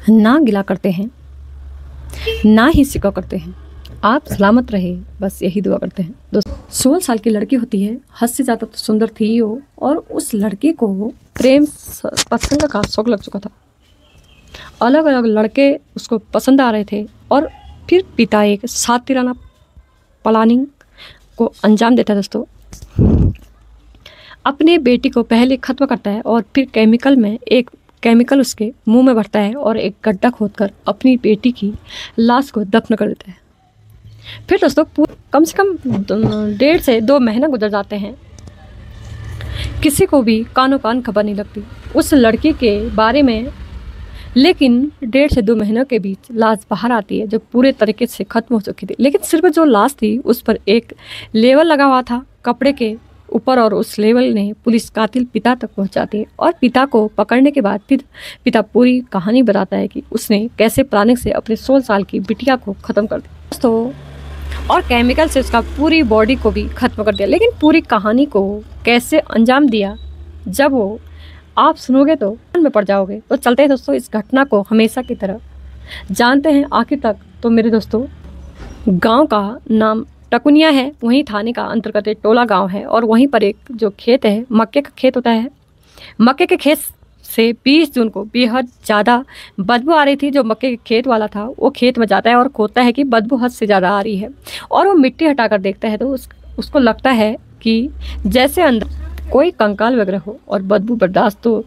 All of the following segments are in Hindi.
ना गिला करते हैं, ना ही सिका करते हैं। आप सलामत रहे, बस यही दुआ करते हैं। दोस्तों 16 साल की लड़की होती है, हद से ज़्यादा तो सुंदर थी ही वो, और उस लड़के को प्रेम पसंद का शौक लग चुका था। अलग अलग लड़के उसको पसंद आ रहे थे और फिर पिता एक सातिराना प्लानिंग को अंजाम देता है। दोस्तों अपने बेटी को पहले ख़त्म करता है और फिर केमिकल उसके मुंह में भरता है और एक गड्ढा खोदकर अपनी बेटी की लाश को दफन कर देता है। फिर दोस्तों कम से कम 1.5 से 2 महीना गुजर जाते हैं, किसी को भी कानो कान खबर नहीं लगती उस लड़की के बारे में। लेकिन 1.5 से 2 महीनों के बीच लाश बाहर आती है जो पूरे तरीके से ख़त्म हो चुकी थी। लेकिन सिर्फ जो लाश थी उस पर एक लेबल लगा हुआ था कपड़े के ऊपर, और उस लेबल ने पुलिस कातिल पिता तक पहुंचाती है। और पिता को पकड़ने के बाद फिर पिता पूरी कहानी बताता है कि उसने कैसे प्लानिंग से अपने 16 साल की बिटिया को ख़त्म कर दिया दोस्तों, और केमिकल से उसका पूरी बॉडी को भी ख़त्म कर दिया। लेकिन पूरी कहानी को कैसे अंजाम दिया, जब वो आप सुनोगे तो में पड़ जाओगे। तो चलते हैं दोस्तों इस घटना को हमेशा की तरह जानते हैं आखिर तक। तो मेरे दोस्तों गांव का नाम टकुनिया है, वहीं थाने का अंतर्गत एक टोला गांव है, और वहीं पर एक जो खेत है, मक्के का खेत होता है। मक्के के खेत से 20 जून को बेहद ज़्यादा बदबू आ रही थी। जो मक्के के खेत वाला था वो खेत में जाता है और खोदता है कि बदबू हद से ज़्यादा आ रही है, और वो मिट्टी हटाकर देखता है तो उसको लगता है कि जैसे अंदर कोई कंकाल वगैरह हो, और बदबू बर्दाश्त तो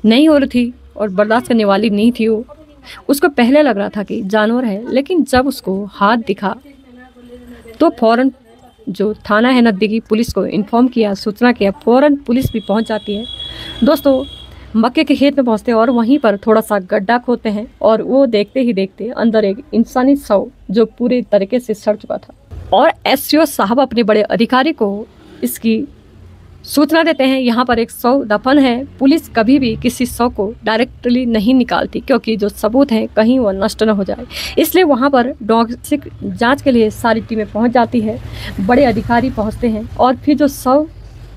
नहीं हो रही थी और बर्दाश्त करने वाली नहीं थी वो। उसको पहले लग रहा था कि जानवर है, लेकिन जब उसको हाथ दिखा तो फ़ौरन जो थाना है नज़दीकी पुलिस को इन्फॉर्म किया, सूचना किया, फ़ौरन पुलिस भी पहुंच जाती है। दोस्तों मक्के के खेत में पहुंचते हैं और वहीं पर थोड़ा सा गड्ढा खोदते हैं, और वो देखते ही देखते अंदर एक इंसानी शव जो पूरे तरीके से सड़ चुका था। और एसओ साहब अपने बड़े अधिकारी को इसकी सूचना देते हैं। यहाँ पर एक शव दफन है। पुलिस कभी भी किसी शव को डायरेक्टली नहीं निकालती, क्योंकि जो सबूत है कहीं वो नष्ट न हो जाए, इसलिए वहाँ पर डॉक्टरी जांच के लिए सारी टीमें पहुँच जाती है, बड़े अधिकारी पहुँचते हैं, और फिर जो शव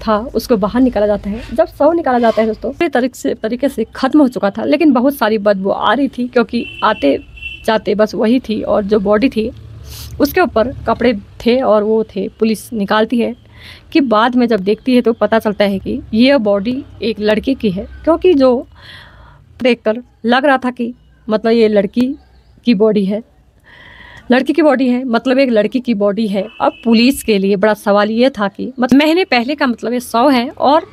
था उसको बाहर निकाला जाता है। जब शव निकाला जाता है दोस्तों पूरे तरीके से ख़त्म हो चुका था, लेकिन बहुत सारी बदबू आ रही थी, क्योंकि आते जाते बस वही थी, और जो बॉडी थी उसके ऊपर कपड़े थे और वो थे। पुलिस निकालती है कि बाद में जब देखती है तो पता चलता है कि ये बॉडी एक लड़की की है, क्योंकि जो देखकर लग रहा था कि मतलब ये लड़की की बॉडी है, मतलब एक लड़की की बॉडी है। अब पुलिस के लिए बड़ा सवाल ये था कि मतलब महीने पहले का मतलब ये 100 है, और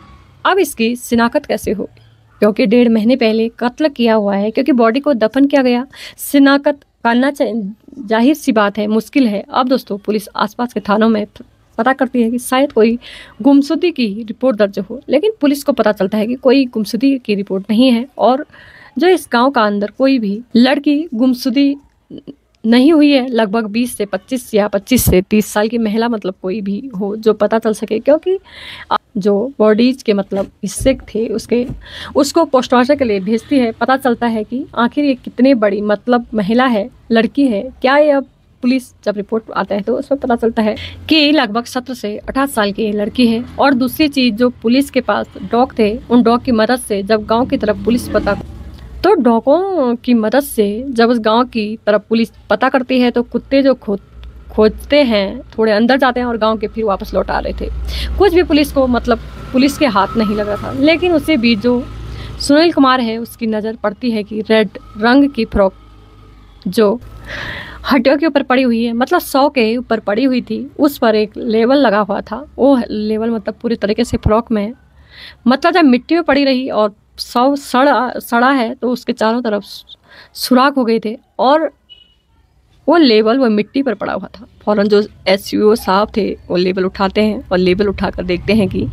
अब इसकी शिनाख्त कैसे होगी, क्योंकि 1.5 महीने पहले कत्ल किया हुआ है, क्योंकि बॉडी को दफन किया गया। शिनाख्त करना जाहिर सी बात है मुश्किल है। अब दोस्तों पुलिस आसपास के थानों में पता करती है कि शायद कोई गुमशुदगी की रिपोर्ट दर्ज हो, लेकिन पुलिस को पता चलता है कि कोई गुमशुदगी की रिपोर्ट नहीं है, और जो इस गांव का अंदर कोई भी लड़की गुमशुदी नहीं हुई है। लगभग 20 से 25 या 25 से 30 साल की महिला, मतलब कोई भी हो जो पता चल सके, क्योंकि जो बॉडीज के मतलब हिस्से थे उसको पोस्टमार्टम के लिए भेजती है। पता चलता है कि आखिर ये कितनी बड़ी मतलब महिला है, लड़की है क्या ये। अब पुलिस जब रिपोर्ट आता है तो उसमें पता चलता है कि लगभग 17 से 18 साल की लड़की है। और दूसरी चीज़, जो पुलिस के पास डॉग थे, उन डॉग की मदद से जब गांव की तरफ पुलिस तो डॉगों की मदद से जब उस गांव की तरफ पुलिस पता करती है तो कुत्ते जो खोजते हैं थोड़े अंदर जाते हैं और गांव के फिर वापस लौट आ रहे थे। कुछ भी पुलिस को मतलब पुलिस के हाथ नहीं लग रहा था। लेकिन उसी बीच जो सुनील कुमार है उसकी नज़र पड़ती है कि रेड रंग की फ्रॉक जो हड्डियों के ऊपर पड़ी हुई है, मतलब 100 के ऊपर पड़ी हुई थी, उस पर एक लेबल लगा हुआ था। वो लेबल मतलब पूरी तरीके से फ्रॉक में, मतलब जब मिट्टी में पड़ी रही और 100 सड़ा है तो उसके चारों तरफ सुराख हो गए थे, और वो लेबल वो मिट्टी पर पड़ा हुआ था। फ़ौरन जो एसओ साहब थे वो लेबल उठाते हैं, और लेबल उठाकर देखते हैं कि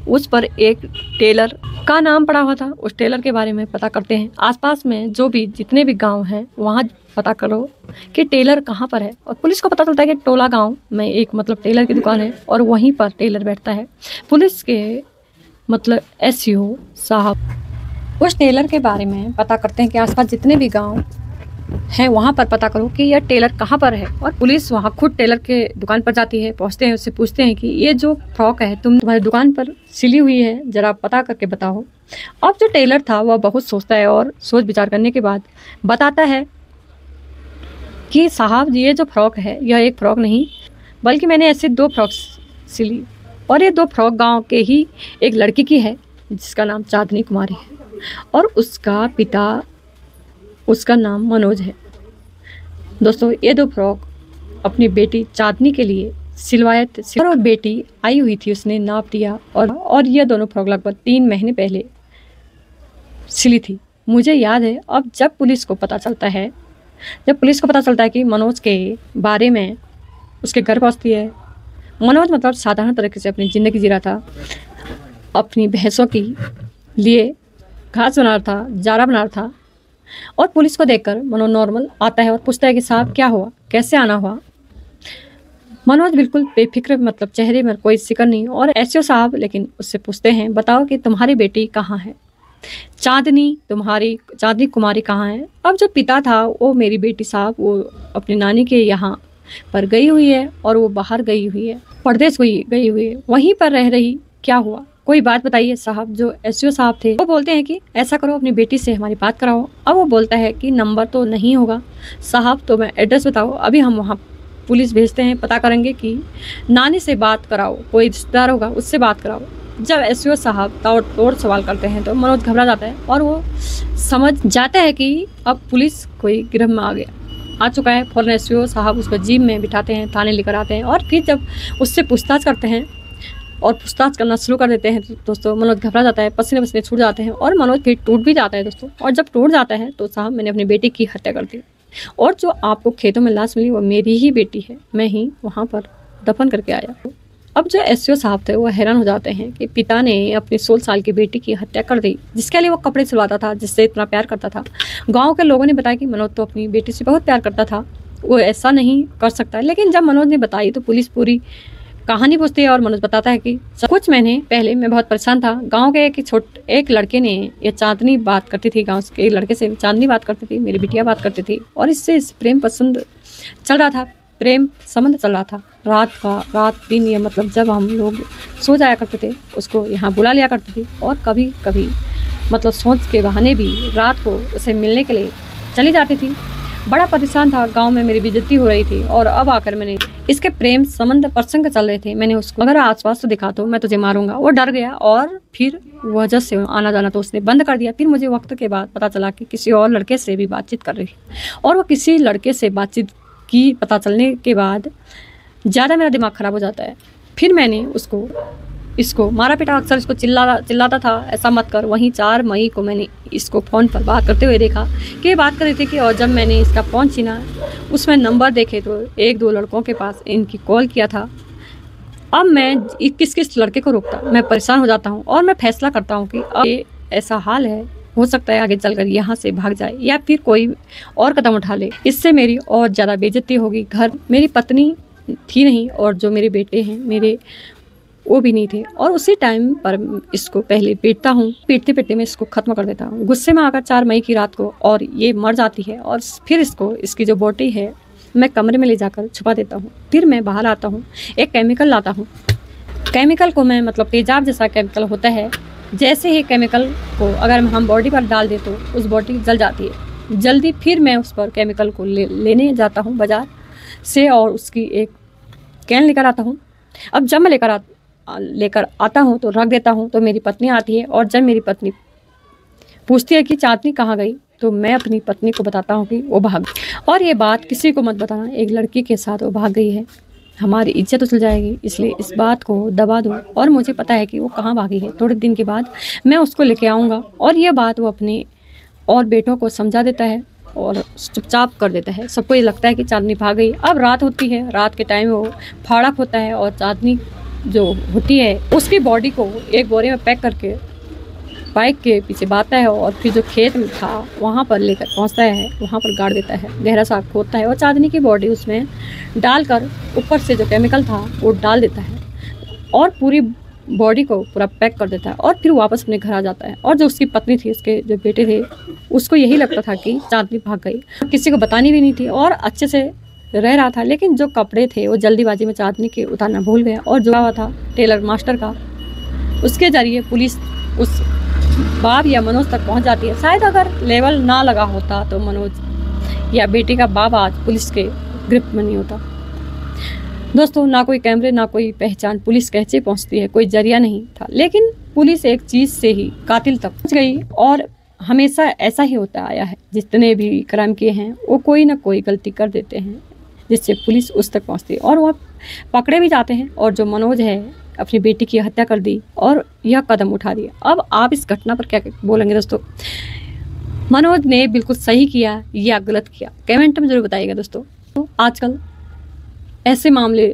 उस पर एक टेलर का नाम पड़ा हुआ था। उस टेलर के बारे में पता करते हैं। आसपास में जो भी जितने भी गांव हैं वहाँ पता करो कि टेलर कहाँ पर है, और पुलिस को पता चलता है कि टोला गांव में एक मतलब टेलर की दुकान है, और वहीं पर टेलर बैठता है। पुलिस के मतलब एसओ साहब उस टेलर के बारे में पता करते हैं कि आसपास जितने भी गांव है वहाँ पर पता करो कि यह टेलर कहाँ पर है। और पुलिस वहाँ खुद टेलर के दुकान पर जाती है, पहुँचते हैं, उससे पूछते हैं कि ये जो फ्रॉक है तुम्हारी दुकान पर सिली हुई है, जरा पता करके बताओ। अब जो टेलर था वह बहुत सोचता है और सोच विचार करने के बाद बताता है कि साहब ये जो फ्रॉक है यह एक फ्रॉक नहीं बल्कि मैंने ऐसे 2 फ्रॉक सिली, और ये 2 फ्रॉक गाँव के ही एक लड़की की है जिसका नाम चांदनी कुमारी है, और उसका पिता, उसका नाम मनोज है। दोस्तों ये 2 फ्रॉक अपनी बेटी चांदनी के लिए सिलवाए थे, और बेटी आई हुई थी, उसने नाप दिया, और ये दोनों फ्रॉक लगभग 3 महीने पहले सिली थी। मुझे याद है अब जब पुलिस को पता चलता है कि मनोज के बारे में उसके घर पहुँचती है। मनोज मतलब साधारण तरीके से अपनी ज़िंदगी जी रहा था, अपनी भैंसों के लिए घास बना रहा था, चारा बना रहा था, और पुलिस को देखकर मनोज नॉर्मल आता है और पूछता है कि साहब क्या हुआ, कैसे आना हुआ। मनोज बिल्कुल बेफिक्र, मतलब चेहरे में कोई फिक्र नहीं, और एसओ साहब लेकिन उससे पूछते हैं बताओ कि तुम्हारी बेटी कहाँ है, चांदनी कुमारी कहाँ है। अब जो पिता था वो मेरी बेटी साहब वो अपनी नानी के यहाँ पर गई हुई है, और वो बाहर गई हुई है, परदेश गई हुई है, वहीं पर रह रही, क्या हुआ कोई बात बताइए साहब। जो एसओ साहब थे वो बोलते हैं कि ऐसा करो अपनी बेटी से हमारी बात कराओ। अब वो बोलता है कि नंबर तो नहीं होगा साहब, तो मैं एड्रेस बताओ, अभी हम वहाँ पुलिस भेजते हैं, पता करेंगे कि नानी से बात कराओ, कोई रिश्तेदार होगा उससे बात कराओ। जब एसओ साहब तोड़ सवाल करते हैं तो मनोज घबरा जाता है और वो समझ जाता है कि अब पुलिस कोई गिरफ्त में आ चुका है। फौरन एसओ साहब उसको जीप में बिठाते हैं, थाने लेकर आते हैं, और फिर जब उससे पूछताछ करते हैं और पूछताछ करना शुरू कर देते हैं तो दोस्तों मनोज घबरा जाता है, पसीने पसीने छूट जाते हैं, और मनोज फिर टूट भी जाता है दोस्तों। और जब टूट जाता है तो साहब मैंने अपनी बेटी की हत्या कर दी, और जो आपको खेतों में लाश मिली वो मेरी ही बेटी है, मैं ही वहाँ पर दफन करके आया। अब जो एसओ साहब थे वो हैरान हो जाते हैं कि पिता ने अपनी 16 साल की बेटी की हत्या कर दी, जिसके लिए वो कपड़े सिलवाता था, जिससे इतना प्यार करता था। गाँव के लोगों ने बताया कि मनोज तो अपनी बेटी से बहुत प्यार करता था, वो ऐसा नहीं कर सकता। लेकिन जब मनोज ने बताई तो पुलिस पूरी कहानी पूछती है, और मनोज बताता है कि कुछ महीने पहले मैं बहुत परेशान था। गांव के एक लड़के ने, ये चांदनी बात करती थी, गांव के एक लड़के से चांदनी बात करती थी, मेरी बिटिया बात करती थी, और इससे प्रेम संबंध चल रहा था। रात दिन, ये मतलब जब हम लोग सो जाया करते थे उसको यहाँ बुला लिया करती थी, और कभी कभी मतलब सोच के बहाने भी रात को उसे मिलने के लिए चली जाती थी। बड़ा परेशान था, गांव में मेरी बेइज्जती हो रही थी, और अब आकर मैंने इसके प्रेम संबंध प्रसंग चल रहे थे, मैंने उसको अगर आसपास तो दिखा तो मैं तुझे मारूंगा। वो डर गया और फिर वजह से आना जाना तो उसने बंद कर दिया। फिर मुझे वक्त के बाद पता चला कि किसी और लड़के से भी बातचीत कर रही, और वो किसी लड़के से बातचीत की पता चलने के बाद ज़्यादा मेरा दिमाग ख़राब हो जाता है। फिर मैंने इसको मारा पीटा, अक्सर इसको चिल्लाता था ऐसा मत कर। वहीं 4 मई को मैंने इसको फ़ोन पर बात करते हुए देखा कि बात कर रही थी, कि और जब मैंने इसका फ़ोन छीना उसमें नंबर देखे तो 1-2 लड़कों के पास इनकी कॉल किया था। अब मैं किस लड़के को रोकता, मैं परेशान हो जाता हूँ, और मैं फैसला करता हूँ कि अब ये ऐसा हाल है, हो सकता है आगे चलकर यहाँ से भाग जाए या फिर कोई और कदम उठा ले, इससे मेरी और ज़्यादा बेइज्जती होगी। घर मेरी पत्नी थी नहीं, और जो मेरे बेटे हैं मेरे वो भी नहीं थे, और उसी टाइम पर इसको पहले पीटते मैं इसको ख़त्म कर देता हूँ। गुस्से में आकर 4 मई की रात को और ये मर जाती है, और फिर इसकी जो बॉडी है मैं कमरे में ले जाकर छुपा देता हूँ। फिर मैं बाहर आता हूँ, एक केमिकल लाता हूँ। केमिकल को मैं मतलब तेजाब जैसा केमिकल होता है, जैसे ही केमिकल को अगर हम बॉडी पर डाल दे तो उस बॉडी जल जाती है जल्दी। फिर मैं उस पर केमिकल को लेने जाता हूँ बाज़ार से, और उसकी एक कैन लेकर आता हूँ। अब जब मैं लेकर आता हूँ तो रख देता हूँ, तो मेरी पत्नी आती है, और जब मेरी पत्नी पूछती है कि चांदनी कहाँ गई, तो मैं अपनी पत्नी को बताता हूँ कि वो भाग गई। और ये बात किसी को मत बताना, एक लड़की के साथ वो भाग गई है, हमारी इज्जत तो चल जाएगी, इसलिए इस बात को दबा दो। और मुझे पता है कि वो कहाँ भागी है। थोड़े दिन के बाद मैं उसको लेके आऊँगा, और ये बात वो अपने और बेटों को समझा देता है और चुपचाप कर देता है। सबको ये लगता है कि चांदनी भाग गई। अब रात होती है, रात के टाइम वो फाड़क होता है, और चांदनी जो होती है उसकी बॉडी को एक बोरे में पैक करके बाइक के पीछे बांधता है, और फिर जो खेत में था वहाँ पर लेकर पहुँचता है, वहाँ पर गाड़ देता है, गहरा सा खोदता है, और चांदनी की बॉडी उसमें डालकर ऊपर से जो केमिकल था वो डाल देता है, और पूरी बॉडी को पूरा पैक कर देता है और फिर वापस अपने घर आ जाता है। और जो उसकी पत्नी थी, उसके जो बेटे थे, उसको यही लगता था कि चांदनी भाग गई, किसी को बतानी भी नहीं थी और अच्छे से रह रहा था। लेकिन जो कपड़े थे वो जल्दीबाजी में चांदनी के उतारना भूल गया और जो हुआ था टेलर मास्टर का, उसके जरिए पुलिस उस बाप या मनोज तक पहुंच जाती है। शायद अगर लेवल ना लगा होता तो मनोज या बेटी का बाप आज पुलिस के ग्रिप में नहीं होता। दोस्तों, ना कोई कैमरे ना कोई पहचान, पुलिस कैसे पहुंचती है, कोई जरिया नहीं था। लेकिन पुलिस एक चीज़ से ही कातिल तक पहुंच गई और हमेशा ऐसा ही होता आया है। जितने भी क्राइम किए हैं वो कोई ना कोई गलती कर देते हैं जिससे पुलिस उस तक पहुंचती है और वो पकड़े भी जाते हैं। और जो मनोज है अपनी बेटी की हत्या कर दी और यह कदम उठा दिया। अब आप इस घटना पर क्या बोलेंगे दोस्तों? मनोज ने बिल्कुल सही किया या गलत किया, कमेंट में जरूर बताइएगा दोस्तों। तो आजकल ऐसे मामले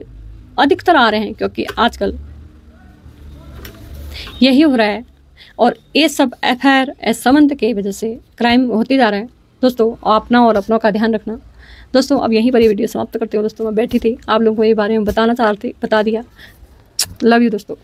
अधिकतर आ रहे हैं क्योंकि आजकल यही हो रहा है और ये सब FIR संबंध के वजह से क्राइम होते जा रहा है। दोस्तों, अपना और अपनों का ध्यान रखना। दोस्तों, अब यहीं पर ये वीडियो समाप्त करते हो। दोस्तों, मैं बैठी थी, आप लोगों को ये बारे में बताना चाह रही थी, बता दिया। लव यू दोस्तों।